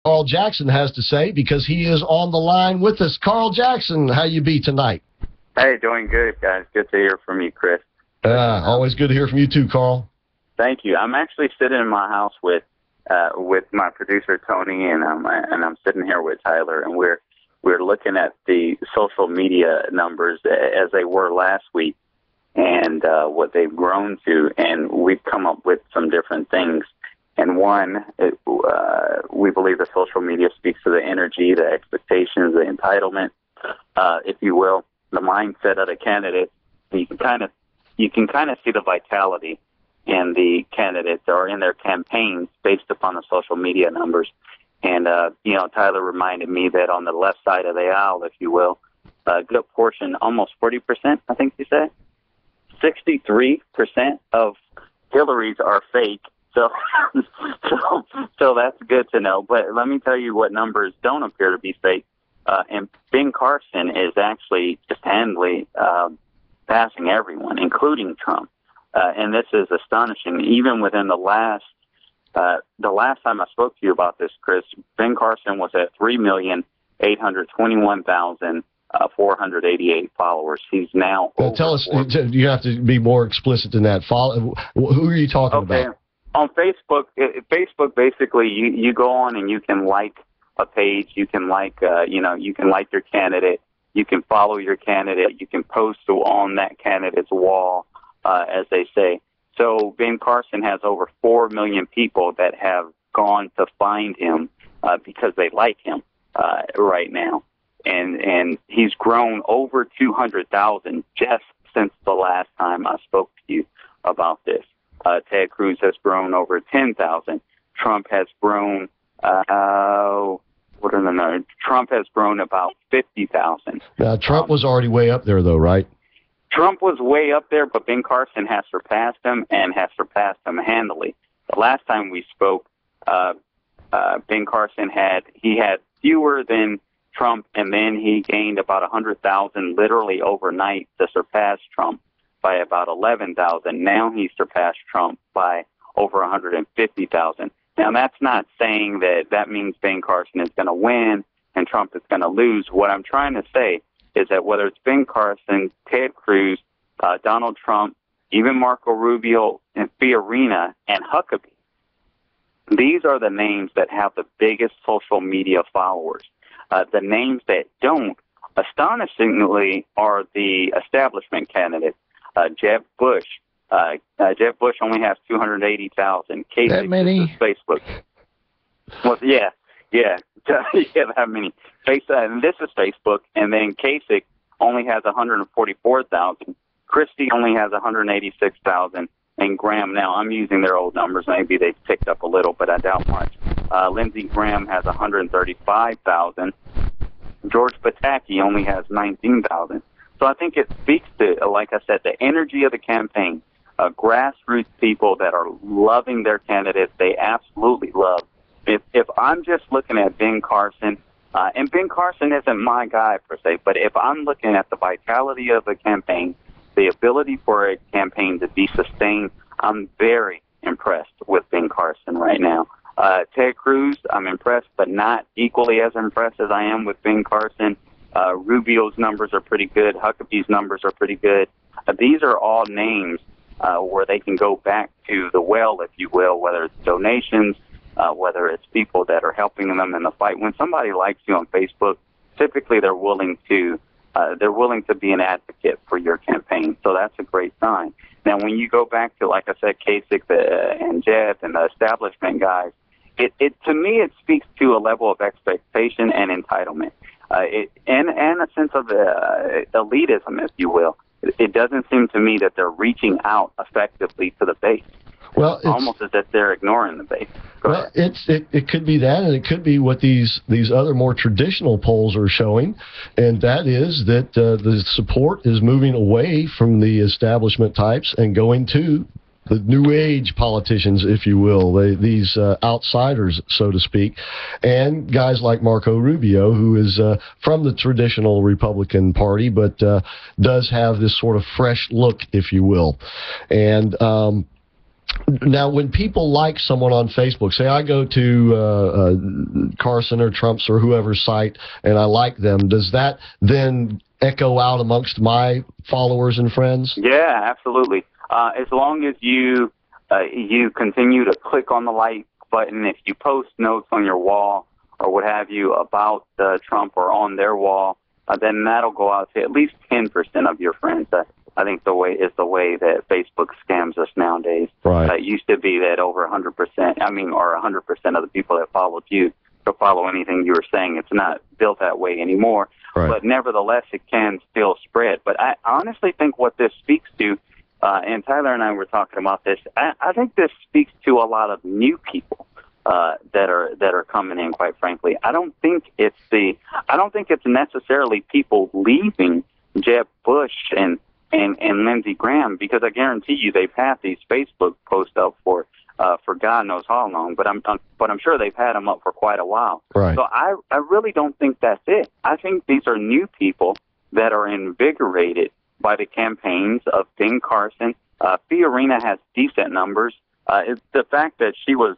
Carl Jackson has to say, because he is on the line with us. Carl Jackson, how you be tonight? Hey, doing good, guys. Good to hear from you, Chris. Always good to hear from you too, Carl. Thank you. I'm actually sitting in my house with my producer Tony, and I'm sitting here with Tyler, and we're looking at the social media numbers as they were last week, and what they've grown to, and we've come up with some different things. And one, we believe that social media speaks to the energy, the expectations, the entitlement, if you will, the mindset of the candidate. You can kind of see the vitality in the candidates or in their campaigns based upon the social media numbers. And Tyler reminded me that on the left side of the aisle, if you will, a good portion, almost 40%, I think you said, 63% of Hillary's are fake. So that's good to know. But let me tell you what numbers don't appear to be fake. And Ben Carson is actually just handily passing everyone, including Trump. And this is astonishing. Even within the last time I spoke to you about this, Chris, Ben Carson was at 3,821,488 followers. He's now tell us. You have to be more explicit than that. Who are you talking about? On Facebook, basically you go on and you can like a page, you can like you can like your candidate, you can follow your candidate, you can post on that candidate's wall, as they say. So Ben Carson has over 4 million people that have gone to find him because they like him right now, and he's grown over 200,000 just since the last time I spoke to you about this. Ted Cruz has grown over 10,000. Trump has grown, Trump has grown about 50,000. Trump was already way up there, though, right? Trump was way up there, but Ben Carson has surpassed him and has surpassed him handily. The last time we spoke, Ben Carson had fewer than Trump, and then he gained about 100,000 literally overnight to surpass Trump by about 11,000. Now he's surpassed Trump by over 150,000. Now, that's not saying that means Ben Carson is going to win and Trump is going to lose. What I'm trying to say is that whether it's Ben Carson, Ted Cruz, Donald Trump, even Marco Rubio, and Fiorina, and Huckabee, these are the names that have the biggest social media followers. The names that don't, astonishingly, are the establishment candidates. Jeb Bush. Jeb Bush only has 280,000. That many? Facebook. Well, yeah, that many. And this is Facebook, and then Kasich only has 144,000. Christie only has 186,000, and Graham. Now I'm using their old numbers. Maybe they've ticked up a little, but I doubt much. Lindsey Graham has 135,000. George Pataki only has 19,000. So I think it speaks to, like I said, the energy of the campaign, grassroots people that are loving their candidates. They absolutely love. If I'm just looking at Ben Carson, and Ben Carson isn't my guy per se, but if I'm looking at the vitality of a campaign, the ability for a campaign to be sustained, I'm very impressed with Ben Carson right now. Ted Cruz, I'm impressed, but not equally as impressed as I am with Ben Carson. Rubio's numbers are pretty good. Huckabee's numbers are pretty good. These are all names where they can go back to the well, if you will, whether it's donations, whether it's people that are helping them in the fight. When somebody likes you on Facebook, typically they're willing to be an advocate for your campaign. So that's a great sign. Now, when you go back to, like I said, Kasich and Jeb and the establishment guys, it to me it speaks to a level of expectation and entitlement. And a sense of elitism, if you will. It doesn't seem to me that they're reaching out effectively to the base. Well, it's almost as if they're ignoring the base. Well, it could be that, and it could be what these other more traditional polls are showing, and that is that the support is moving away from the establishment types and going to the new age politicians, if you will, these outsiders, so to speak, and guys like Marco Rubio, who is from the traditional Republican Party, but does have this sort of fresh look, if you will. And Now, when people like someone on Facebook, say I go to Carson or Trump's or whoever's site and I like them, does that then echo out amongst my followers and friends? Yeah, absolutely. As long as you continue to click on the like button, if you post notes on your wall or what have you about Trump or on their wall, then that'll go out to at least 10% of your friends. I think the way that Facebook scams us nowadays. Right. It used to be that over 100%, or 100% of the people that followed you to follow anything you were saying. It's not built that way anymore. Right. But nevertheless, it can still spread. But I honestly think what this speaks to, and Tyler and I were talking about this, I think this speaks to a lot of new people that are coming in. Quite frankly, I don't think it's necessarily people leaving Jeb Bush and Lindsey Graham, because I guarantee you they've had these Facebook posts up for God knows how long, but I'm sure they've had them up for quite a while. Right. So I really don't think that's it. I think these are new people that are invigorated by the campaigns of Ben Carson. Fiorina has decent numbers. It's the fact that she was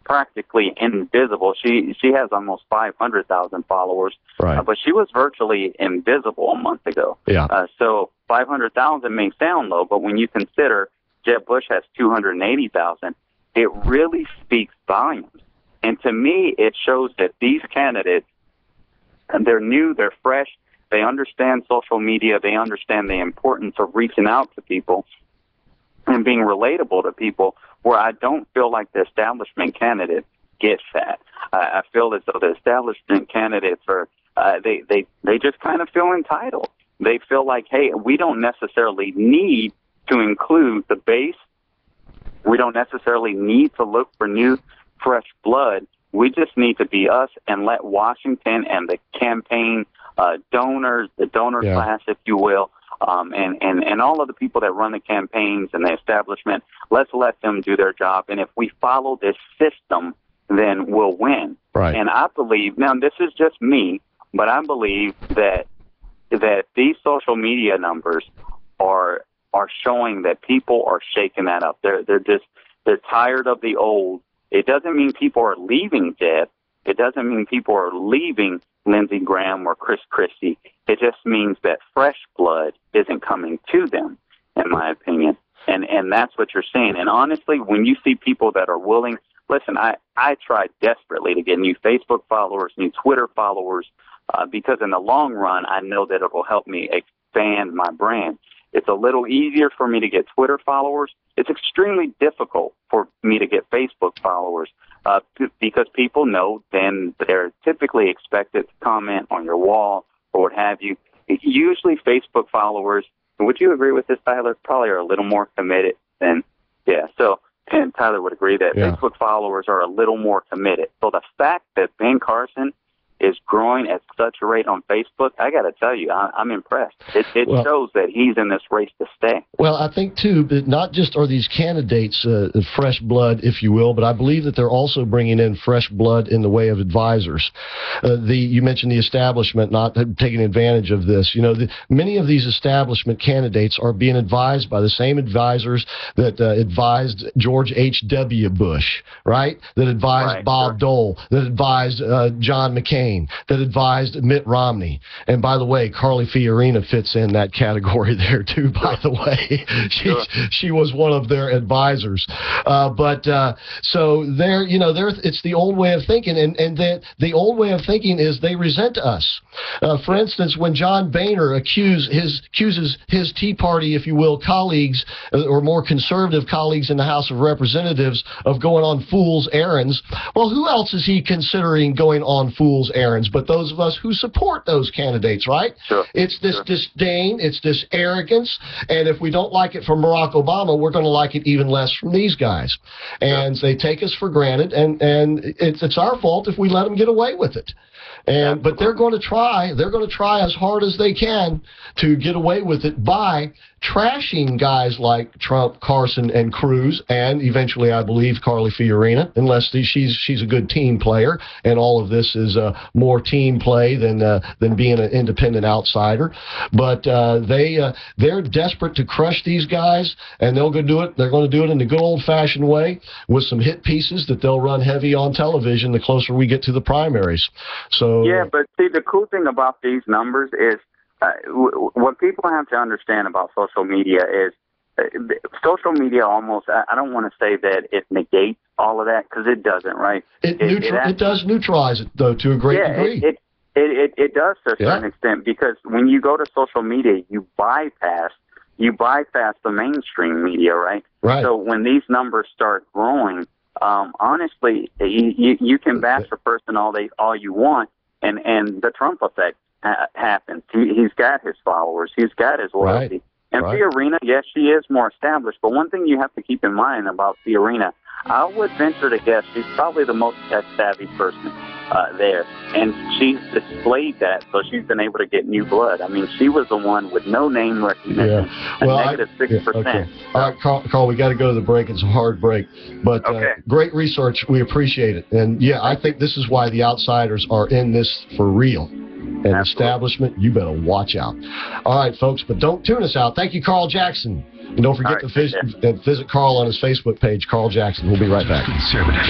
practically invisible. She has almost 500,000 followers, right. But she was virtually invisible a month ago. Yeah. So 500,000 may sound low, but when you consider Jeb Bush has 280,000, it really speaks volumes. And to me, it shows that these candidates, they're new, they're fresh, they understand social media, they understand the importance of reaching out to people and being relatable to people, where I don't feel like the establishment candidates get that. I feel as though the establishment candidates are, they just kind of feel entitled. They feel like, hey, we don't necessarily need to include the base. We don't necessarily need to look for new, fresh blood. We just need to be us and let Washington and the campaign donors, the donor class, if you will, and all of the people that run the campaigns and the establishment, let's let them do their job. And if we follow this system, then we'll win. Right. And I believe, now this is just me, but I believe that these social media numbers are showing that people are shaking that up. They're tired of the old. It doesn't mean people are leaving Jeb. It doesn't mean people are leaving Lindsey Graham or Chris Christie. It just means that fresh blood isn't coming to them, in my opinion. And that's what you're seeing. And honestly, when you see people that are willing, listen, I tried desperately to get new Facebook followers, new Twitter followers, because in the long run, I know that it will help me expand my brand. It's a little easier for me to get Twitter followers. It's extremely difficult for me to get Facebook followers because people know then they're typically expected to comment on your wall or what have you. Usually Facebook followers, would you agree with this, Tyler, probably are a little more committed than, so, and Tyler would agree that Facebook followers are a little more committed. So the fact that Ben Carson is growing at such a rate on Facebook, I got to tell you, I'm impressed. It shows that he's in this race to stay. Well, I think, too, that not just are these candidates fresh blood, if you will, but I believe that they're also bringing in fresh blood in the way of advisors. You mentioned the establishment not taking advantage of this. You know, many of these establishment candidates are being advised by the same advisors that advised George H.W. Bush, right? That advised Bob Dole, that advised John McCain, that advised Mitt Romney. And by the way, Carly Fiorina fits in that category there too, by the way. She was one of their advisors. So they're, it's the old way of thinking, and the old way of thinking is they resent us. For instance, when John Boehner accuses his Tea Party, if you will, colleagues, or more conservative colleagues in the House of Representatives of going on fool's errands, well, who else is he considering going on fool's errands but those of us who support those candidates, right? Sure. It's this disdain, it's this arrogance, and if we don't like it from Barack Obama, we're going to like it even less from these guys. And they take us for granted, and it's our fault if we let them get away with it. But they're going to try as hard as they can to get away with it by trashing guys like Trump, Carson, and Cruz, and eventually, I believe, Carly Fiorina, unless she's a good team player, and all of this is more team play than being an independent outsider. But they're desperate to crush these guys, and they'll go do it. They're going to do it in the good old-fashioned way with some hit pieces that they'll run heavy on television the closer we get to the primaries. So yeah, but see, the cool thing about these numbers is what people have to understand about social media is social media almost, I don't want to say that it negates all of that, because it doesn't, right? It does neutralize it, though, to a great degree. It does to a certain extent, because when you go to social media, you bypass the mainstream media, right? Right. So when these numbers start growing, honestly, you can bash a person all you want, and the Trump effect happens. He's got his followers. He's got his loyalty. Right. And Fiorina, yes, she is more established, but one thing you have to keep in mind about Fiorina, I would venture to guess she's probably the most tech-savvy person there. And she's displayed that, so she's been able to get new blood. I mean, she was the one with no name recognition, negative 6%. Okay. All right, Carl, we got to go to the break. It's a hard break. But great research. We appreciate it. And, I think this is why the outsiders are in this for real. And establishment, you better watch out. All right, folks, but don't tune us out. Thank you, Carl Jackson. And don't forget to visit Carl on his Facebook page, Carl Jackson. We'll be right back. Conservative.